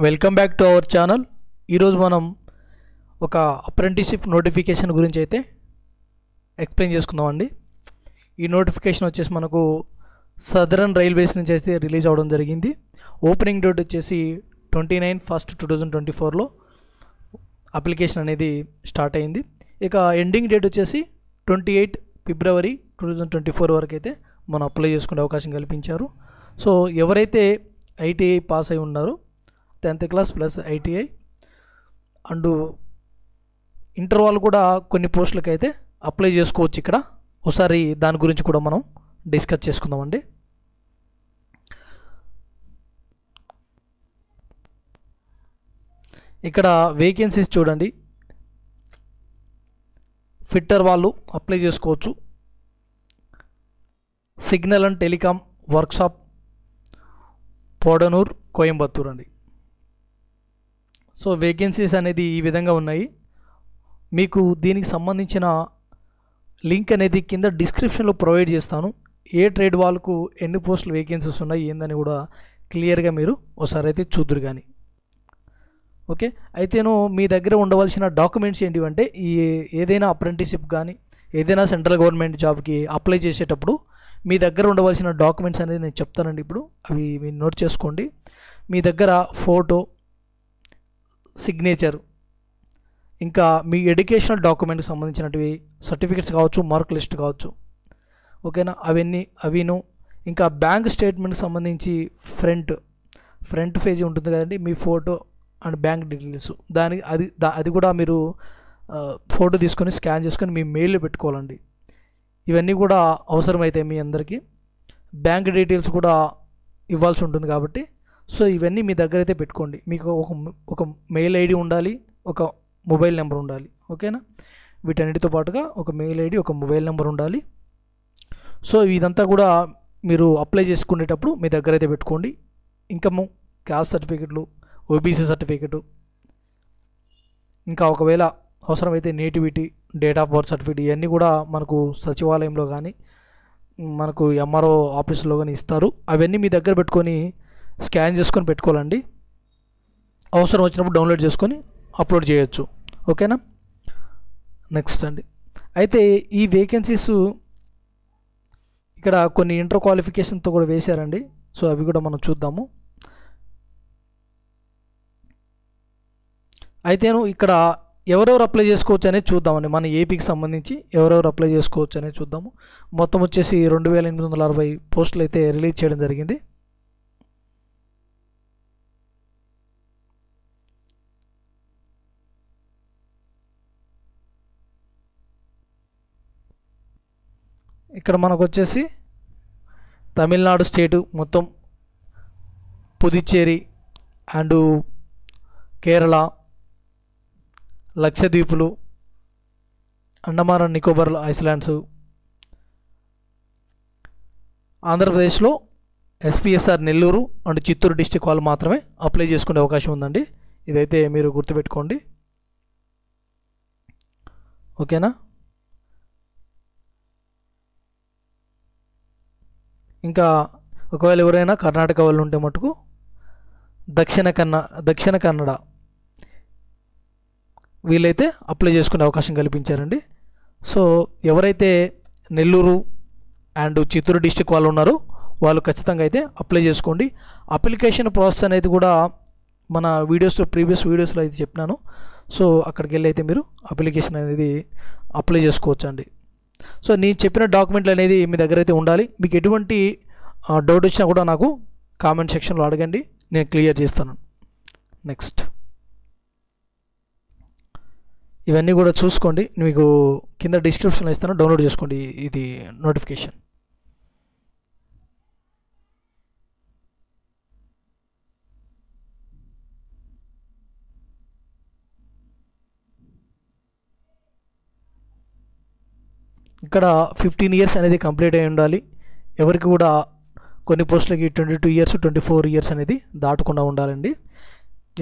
Welcome back to our channel. ఈరోజు మనం ఒక అప్రెంటిస్షిప్ నోటిఫికేషన్ గురించి అయితే ఎక్స్ప్లెయిన్ చేసుకుందామండి. ఈ నోటిఫికేషన్ వచ్చేసి మనకు సదరన్ రైల్వేస్ నుంచి అయితే రిలీజ్ అవ్వడం జరిగింది. ఓపెనింగ్ డేట్ వచ్చేసి 29/1/2024లో అప్లికేషన్ అనేది స్టార్ట్ అయింది. ఇక ఎండింగ్ డేట్ వచ్చేసి 28 ఫిబ్రవరి 2024 వరకు అయితే మనం అప్లై చేసుకునే అవకాశం కల్పించారు. సో ఎవరైతే ఐటీఐ పాస్ అయి ఉన్నారో 10th class plus ITI and inter వాళ్ళు కూడా కొన్ని పోస్టులకు అయితే అప్లై చేసుకోవచ్చు. ఇక్కడ ఒకసారి దాని గురించి కూడా మనం డిస్కస్ చేసుకుందామండి. ఇక్కడ వేకెన్సీస్ చూడండి. ఫిట్టర్ వాళ్ళు అప్లై చేసుకోవచ్చు. Signal and telecom workshop Podanur Coimbatore అండి. సో వేకెన్సీస్ అనేది ఈ విధంగా ఉన్నాయి. మీకు దీనికి సంబంధించిన లింక్ అనేది కింద డిస్క్రిప్షన్లో ప్రొవైడ్ చేస్తాను. ఏ ట్రేడ్ వాళ్ళకు ఎన్ని పోస్టులు వేకెన్సీస్ ఉన్నాయి ఏందని కూడా క్లియర్గా మీరు ఒకసారి అయితే చూద్దురు కానీ. ఓకే, అయితేను మీ దగ్గర ఉండవలసిన డాక్యుమెంట్స్ ఏంటివంటే ఏదైనా అప్రెంటిస్షిప్ కానీ ఏదైనా సెంట్రల్ గవర్నమెంట్ జాబ్కి అప్లై చేసేటప్పుడు మీ దగ్గర ఉండవలసిన డాక్యుమెంట్స్ అనేది నేను చెప్తానండి. ఇప్పుడు అవి మీరు నోట్ చేసుకోండి. మీ దగ్గర ఫోటో, సిగ్నేచర్, ఇంకా మీ ఎడ్యుకేషనల్ డాక్యుమెంట్కి సంబంధించినవి సర్టిఫికెట్స్ కావచ్చు, మార్క్ లిస్ట్ కావచ్చు. ఓకేనా, అవిను ఇంకా బ్యాంక్ స్టేట్మెంట్కి సంబంధించి ఫ్రంట్ పేజీ ఉంటుంది కదండి, మీ ఫోటో అండ్ బ్యాంక్ డీటెయిల్స్. అది కూడా మీరు ఫోటో తీసుకొని స్కాన్ చేసుకొని మీ మెయిల్లో పెట్టుకోవాలండి. ఇవన్నీ కూడా అవసరమైతే మీ అందరికీ బ్యాంక్ డీటెయిల్స్ కూడా ఇవ్వాల్సి ఉంటుంది కాబట్టి సో ఇవన్నీ మీ దగ్గర అయితే పెట్టుకోండి. మీకు ఒక మెయిల్ ఐడి ఉండాలి, ఒక మొబైల్ నెంబర్ ఉండాలి. ఓకేనా, వీటన్నిటితో పాటుగా ఒక మెయిల్ ఐడి, ఒక మొబైల్ నెంబర్ ఉండాలి. సో ఇదంతా కూడా మీరు అప్లై చేసుకునేటప్పుడు మీ దగ్గర అయితే పెట్టుకోండి. ఇన్కమ్, క్యాస్ట్ సర్టిఫికెట్లు, ఓబీసీ సర్టిఫికెట్, ఇంకా ఒకవేళ అవసరమైతే nativity, date of birth certificate, ఇవన్నీ కూడా మనకు సచివాలయంలో కానీ మనకు ఎంఆర్ఓ ఆఫీసులో కానీ ఇస్తారు. అవన్నీ మీ దగ్గర పెట్టుకొని స్కాన్ చేసుకొని పెట్టుకోవాలండి. అవసరం వచ్చినప్పుడు డౌన్లోడ్ చేసుకొని అప్లోడ్ చేయొచ్చు. ఓకేనా, నెక్స్ట్ అండి. అయితే ఈ వేకెన్సీస్ ఇక్కడ కొన్ని ఇంటర్ క్వాలిఫికేషన్తో కూడా వేశారండి. సో అవి కూడా మనం చూద్దాము. అయితేను ఇక్కడ ఎవరెవరు అప్లై చేసుకోవచ్చు అనేది చూద్దామండి. మన ఏపీకి సంబంధించి ఎవరెవరు అప్లై చేసుకోవచ్చు అనేది చూద్దాము. మొత్తం వచ్చేసి 2860 పోస్టులు అయితే రిలీజ్ చేయడం జరిగింది. ఇక్కడ మనకు వచ్చేసి తమిళనాడు స్టేటు మొత్తం, పుదుచ్చేరి అండ్ కేరళ, లక్షద్వీపులు, అండమాన్ అండ్ నికోబార్ ఐలాండ్స్, ఆంధ్రప్రదేశ్లో SPSR Nellore and Chittoor district వాళ్ళు మాత్రమే అప్లై చేసుకునే అవకాశం ఉందండి. ఇదైతే మీరు గుర్తుపెట్టుకోండి. ఓకేనా, ఇంకా ఒకవేళ ఎవరైనా కర్ణాటక వాళ్ళు ఉంటే మటుకు దక్షిణ కన్నడ వీళ్ళైతే అప్లై చేసుకునే అవకాశం కల్పించారండి. సో ఎవరైతే నెల్లూరు అండ్ చిత్తూరు డిస్టిక్ వాళ్ళు ఉన్నారో వాళ్ళు ఖచ్చితంగా అయితే అప్లై చేసుకోండి. అప్లికేషన్ ప్రాసెస్ అనేది కూడా మన ప్రీవియస్ వీడియోస్లో అయితే చెప్పినాను. సో అక్కడికి వెళ్ళి అయితే మీరు అప్లికేషన్ అనేది అప్లై చేసుకోవచ్చు అండి. సో నేను చెప్పిన డాక్యుమెంట్లు అనేది మీ దగ్గర అయితే ఉండాలి. మీకు ఎటువంటి డౌట్ వచ్చినా కూడా నాకు కామెంట్ సెక్షన్లో అడగండి, నేను క్లియర్ చేస్తాను. నెక్స్ట్ ఇవన్నీ కూడా చూసుకోండి. మీకు కింద డిస్క్రిప్షన్లో ఇస్తాను, డౌన్లోడ్ చేసుకోండి ఇది నోటిఫికేషన్. ఇక్కడ 15 ఇయర్స్ అనేది కంప్లీట్ అయి ఉండాలి. ఎవరికి కూడా కొన్ని పోస్టులకి 22 ఇయర్స్ 24 ఇయర్స్ అనేది దాటకుండా ఉండాలండి.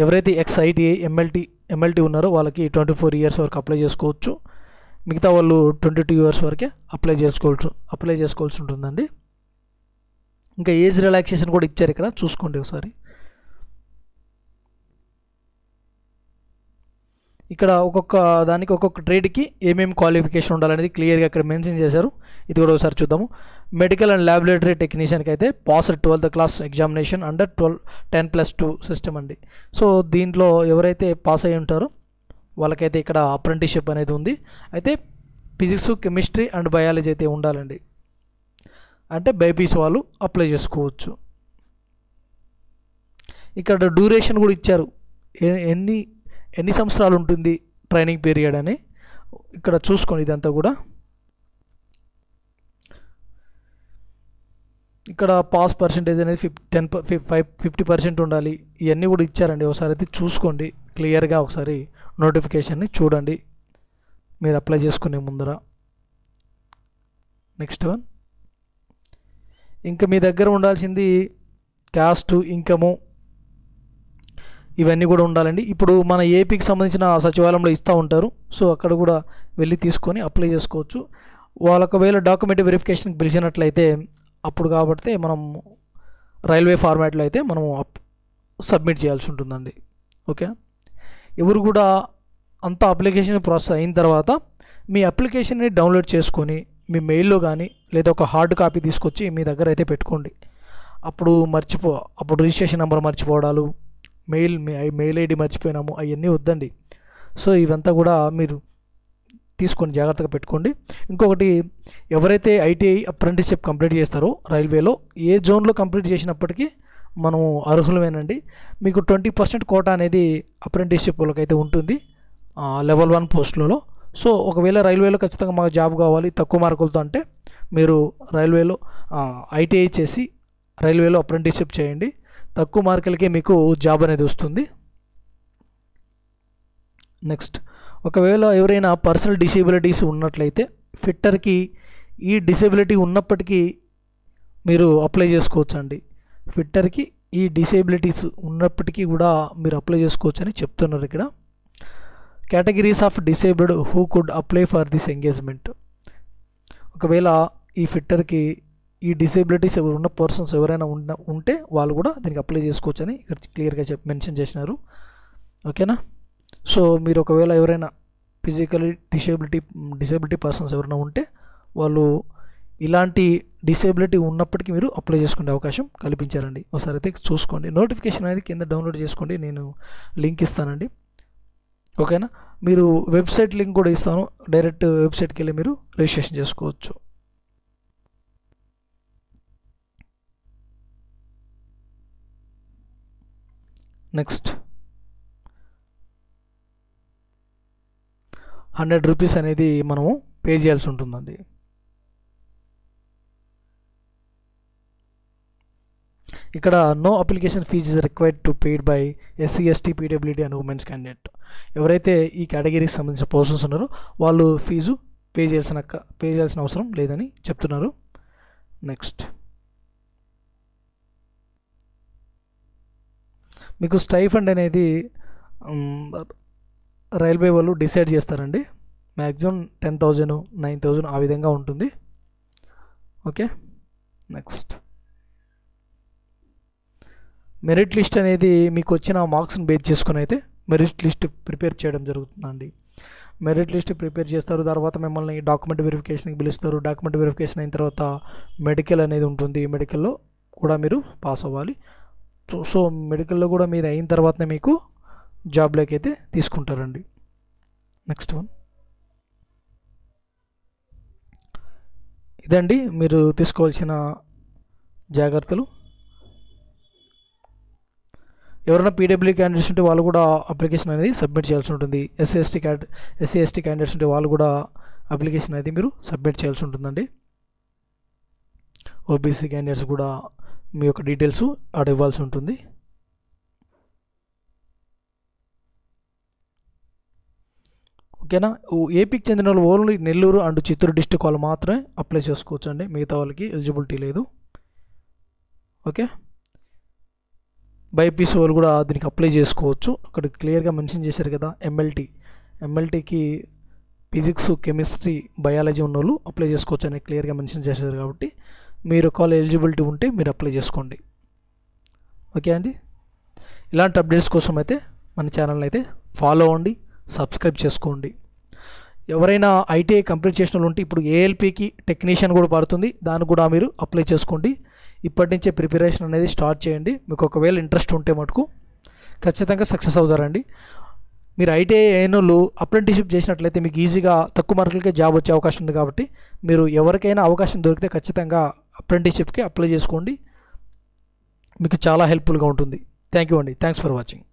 ఎవరైతే ఎక్స్ఐటీఐ ఎంఎల్టీ ఉన్నారో వాళ్ళకి 24 ఇయర్స్ వరకు అప్లై చేసుకోవచ్చు. మిగతా వాళ్ళు 22 ఇయర్స్ వరకే అప్లై చేసుకోవాల్సి ఉంటుందండి. ఇంకా ఏజ్ రిలాక్సేషన్ కూడా ఇచ్చారు ఇక్కడ, చూసుకోండి ఒకసారి. ఇక్కడ ఒక్కొక్క దానికి ఒక్కొక్క ట్రేడ్కి ఏమేమి క్వాలిఫికేషన్ ఉండాలనేది క్లియర్గా ఇక్కడ మెన్షన్ చేశారు. ఇది కూడా ఒకసారి చూద్దాము. మెడికల్ అండ్ ల్యాబొరేటరీ టెక్నీషియన్కి అయితే pass 12th class examination under 10+2 system అండి. సో దీంట్లో ఎవరైతే పాస్ అయ్యి ఉంటారో వాళ్ళకైతే ఇక్కడ అప్రెంటిస్షిప్ అనేది ఉంది. అయితే ఫిజిక్స్, కెమిస్ట్రీ అండ్ బయాలజీ అయితే ఉండాలండి. అంటే బైపీసీ వాళ్ళు అప్లై చేసుకోవచ్చు. ఇక్కడ డ్యూరేషన్ కూడా ఇచ్చారు, ఎన్ని సంవత్సరాలు ఉంటుంది ట్రైనింగ్ పీరియడ్ అని. ఇక్కడ చూసుకోండి ఇదంతా కూడా. ఇక్కడ పాస్ పర్సెంటేజ్ అనేది 50% ఉండాలి. ఇవన్నీ కూడా ఇచ్చారండి. ఒకసారి అయితే చూసుకోండి క్లియర్గా, ఒకసారి నోటిఫికేషన్ని చూడండి మీరు అప్లై చేసుకునే ముందర. నెక్స్ట్ వన్, ఇంకా మీ దగ్గర ఉండాల్సింది క్యాస్ట్, ఇన్కము, ఇవన్నీ కూడా ఉండాలండి. ఇప్పుడు మన ఏపీకి సంబంధించిన సచివాలయంలో ఇస్తూ ఉంటారు. సో అక్కడ కూడా వెళ్ళి తీసుకొని అప్లై చేసుకోవచ్చు. వాళ్ళొకవేళ డాక్యుమెంట్ వెరిఫికేషన్కి పిలిచినట్లయితే అప్పుడు కాబట్టి మనం రైల్వే ఫార్మాట్లో అయితే మనం సబ్మిట్ చేయాల్సి ఉంటుందండి. ఓకే, ఎవరు కూడా అంతా అప్లికేషన్ ప్రాసెస్ అయిన తర్వాత మీ అప్లికేషన్ని డౌన్లోడ్ చేసుకొని మీ మెయిల్లో కానీ లేదా ఒక హార్డ్ కాపీ తీసుకొచ్చి మీ దగ్గర అయితే పెట్టుకోండి. అప్పుడు రిజిస్ట్రేషన్ నెంబర్ మర్చిపోవడాలు, మెయిల్ ఐడి మర్చిపోయినాము, అవన్నీ వద్దండి. సో ఇవంతా కూడా మీరు తీసుకొని జాగ్రత్తగా పెట్టుకోండి. ఇంకొకటి, ఎవరైతే ఐటీఐ అప్రెంటిస్షిప్ కంప్లీట్ చేస్తారో రైల్వేలో ఏ జోన్లో కంప్లీట్ చేసినప్పటికీ మనం అర్హులమేనండి. మీకు 20% కోటా అనేది అప్రెంటిస్షిప్ వాళ్ళకైతే ఉంటుంది లెవెల్ 1 పోస్టులలో. సో ఒకవేళ రైల్వేలో ఖచ్చితంగా మాకు జాబ్ కావాలి తక్కువ మార్కులతో అంటే మీరు రైల్వేలో ఐటీఐ చేసి రైల్వేలో అప్రెంటిస్షిప్ చేయండి. తక్కువ మార్కులకే మీకు జాబ్ అనేది వస్తుంది. నెక్స్ట్, ఒకవేళ ఎవరైనా పర్సనల్ డిసేబిలిటీస్ ఉన్నట్లయితే ఫిట్టర్కి ఈ డిసేబిలిటీ ఉన్నప్పటికీ మీరు అప్లై చేసుకోవచ్చు అండి. ఫిట్టర్కి ఈ డిసేబిలిటీస్ ఉన్నప్పటికీ కూడా మీరు అప్లై చేసుకోవచ్చు అని చెప్తున్నారు ఇక్కడ. Categories of disabled who could apply for this engagement. ఒకవేళ ఈ ఫిట్టర్కి ఈ డిసేబిలిటీస్ ఉన్న పర్సన్స్ ఎవరైనా ఉంటే వాళ్ళు కూడా దీనికి అప్లై చేసుకోవచ్చు అని ఇక్కడ క్లియర్గా మెన్షన్ చేసినారు. ఓకేనా. సో మీరు ఒకవేళ ఎవరైనా ఫిజికలీ డిసేబిలిటీ పర్సన్స్ ఎవరైనా ఉంటే వాళ్ళు ఇలాంటి డిసేబిలిటీ ఉన్నప్పటికీ మీరు అప్లై చేసుకునే అవకాశం కల్పించారండి. ఒకసారి అయితే చూసుకోండి. నోటిఫికేషన్ అనేది కింద డౌన్లోడ్ చేసుకోండి, నేను లింక్ ఇస్తానండి. ఓకేనా. మీరు వెబ్సైట్ లింక్ కూడా ఇస్తాను, డైరెక్ట్ వెబ్సైట్కి వెళ్ళి మీరు రిజిస్ట్రేషన్ చేసుకోవచ్చు. నెక్స్ట్, 100 రూపీస్ అనేది మనము పే చేయాల్సి ఉంటుందండి. ఇక్కడ no application fee is required to paid by SC, ST, PWD and women's candidate. ఎవరైతే ఈ కేటగిరీకి సంబంధించిన పర్సన్స్ ఉన్నారో వాళ్ళు ఫీజు పే చేయాల్సిన అవసరం లేదని చెప్తున్నారు. నెక్స్ట్, మీకు స్టైఫండ్ అనేది రైల్వే వాళ్ళు డిసైడ్ చేస్తారండి. మ్యాక్సిమం 10,000, 9,000 ఆ విధంగా ఉంటుంది. ఓకే. నెక్స్ట్, మెరిట్ లిస్ట్ అనేది మీకు వచ్చిన మార్క్స్ని బేస్ చేసుకుని అయితే మెరిట్ లిస్ట్ ప్రిపేర్ చేయడం జరుగుతుందండి. మెరిట్ లిస్ట్ ప్రిపేర్ చేస్తారు, తర్వాత మిమ్మల్ని డాక్యుమెంట్ వెరిఫికేషన్కి పిలుస్తారు. డాక్యుమెంట్ వెరిఫికేషన్ అయిన తర్వాత మెడికల్ అనేది ఉంటుంది. మెడికల్లో కూడా మీరు పాస్ అవ్వాలి. సో మెడికల్లో కూడా మీరు అయిన తర్వాతనే మీకు జాబ్లోకి అయితే తీసుకుంటారండి. నెక్స్ట్ వన్, ఇదండి మీరు తీసుకోవాల్సిన జాగ్రత్తలు. ఎవరైనా PW క్యాండిడేట్స్ ఉంటే వాళ్ళు కూడా అప్లికేషన్ అనేది సబ్మిట్ చేయాల్సి ఉంటుంది. SC, ST క్యాండిడేట్స్ ఉంటే వాళ్ళు కూడా అప్లికేషన్ అనేది మీరు సబ్మిట్ చేయాల్సి ఉంటుందండి. OBC క్యాండిడేట్స్ కూడా మీ యొక్క డీటెయిల్స్ ఆడ ఇవ్వాల్సి ఉంటుంది. ఓకేనా. ఏపీకి చెందిన వాళ్ళు only Nellore and Chittoor district వాళ్ళు మాత్రమే అప్లై చేసుకోవచ్చు అండి, మిగతా వాళ్ళకి ఎలిజిబిలిటీ లేదు. ఓకే. బైపీసీ వాళ్ళు కూడా దీనికి అప్లై చేసుకోవచ్చు. అక్కడ క్లియర్గా మెన్షన్ చేశారు కదా, MLTకి ఫిజిక్స్, కెమిస్ట్రీ, బయాలజీ ఉన్న వాళ్ళు అప్లై చేసుకోవచ్చు అని క్లియర్గా మెన్షన్ చేశారు. కాబట్టి మీరు ఒకవేళ ఎలిజిబిలిటీ ఉంటే మీరు అప్లై చేసుకోండి. ఓకే అండి. ఇలాంటి అప్డేట్స్ కోసం అయితే మన ఛానల్ని అయితే ఫాలో అవ్వండి, సబ్స్క్రైబ్ చేసుకోండి. ఎవరైనా ఐటీఐ కంప్లీట్ చేసిన వాళ్ళు ఉంటే ఇప్పుడు ఏఎల్పికి టెక్నీషియన్ కూడా పడుతుంది, దాన్ని కూడా మీరు అప్లై చేసుకోండి. ఇప్పటి నుంచే ప్రిపరేషన్ అనేది స్టార్ట్ చేయండి. మీకు ఒకవేళ ఇంట్రెస్ట్ ఉంటే మటుకు ఖచ్చితంగా సక్సెస్ అవుతారండి. మీరు ఐటీఐ అయిన వాళ్ళు అప్రెంటిస్షిప్ చేసినట్లయితే మీకు ఈజీగా తక్కువ మార్కులకే జాబ్ వచ్చే అవకాశం ఉంది. కాబట్టి మీరు ఎవరికైనా అవకాశం దొరికితే ఖచ్చితంగా అప్రెంటిస్షిప్కి అప్లై చేసుకోండి. మీకు చాలా హెల్ప్ఫుల్గా ఉంటుంది. థ్యాంక్ యూ అండి. Thanks for watching.